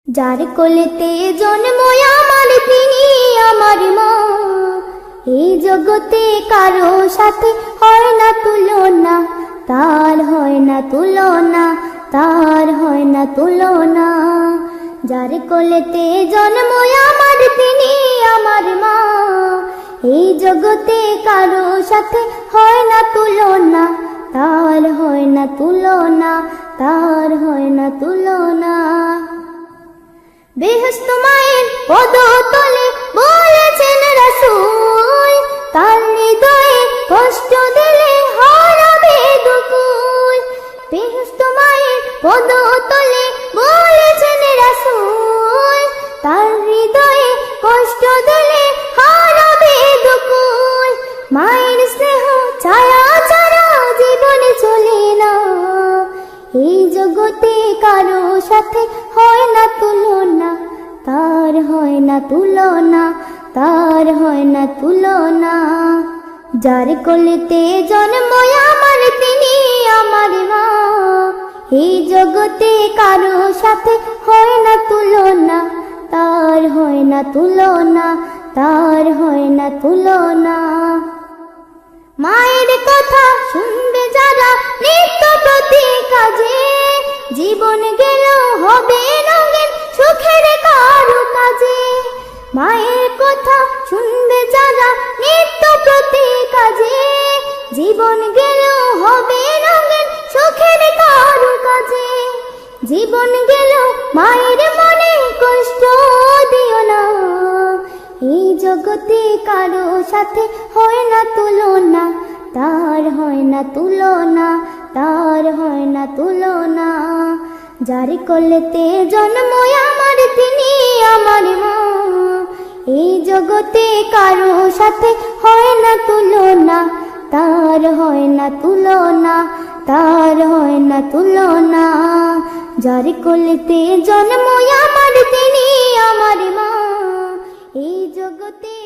যার কোলেতে জন্ম আমার তিনি আমার মা, এই জগতে কারো সাথে হয় না তুলনা, তার হয় না তুলনা, তার হয় না তুলনা। যার কোলেতে জন্ম আমার তিনি আমার মা, এই জগতে কারো সাথে হয় না তুলনা, তার হয় না তুলনা, তার হয় না তুলনা। বেহেশত মায়ের পদতলে বলেছেন রাসূল, তার হৃদয়ে কষ্ট দিলে হারাবে দুকুল। বেহেশত মায়ের পদতলে বলেছেন রাসূল, তার হৃদয়ে কষ্ট দিলে হারাবে দুকুল। মায়ের স্নেহ ছায়া ছাড়া জীবনে চলে না, এই জগতে কারো সাথে হয় না তুলনা, তার হয় না তুলনা, তার হয় না তুলনা। যার কোলেতে জন্ম আমার তিনি আমার মা, এই জগতে কারো সাথে হয় না তুলনা, তার হয় না তুলনা, তার হয় না তুলনা। মায়ের কথা শুনবে যারা নিত্য প্রতি কাজে, জীবন গেল হবে রঙিন সুখের কারু কাজে। মায়ের কথা শুনবে যারা নিত্য প্রতি কাজে, জীবন গেল হবে রঙিন সুখের কারু কাজে। জীবন গেল মায়ের মনে কষ্ট দিও না, এই জগতে কারো সাথে হয় না তুলনা, তার হয় না তুলনা, তার হয় না তুলনা। যার কোলেতে জন্ম আমার তিনি আমার মা, এই জগতে কারো সাথে হয় না তুলনা, তার হয় না তুলনা, তার হয় না তুলনা। যার কোলেতে জন্ম আমার তিনি আমার মা, এই জগতে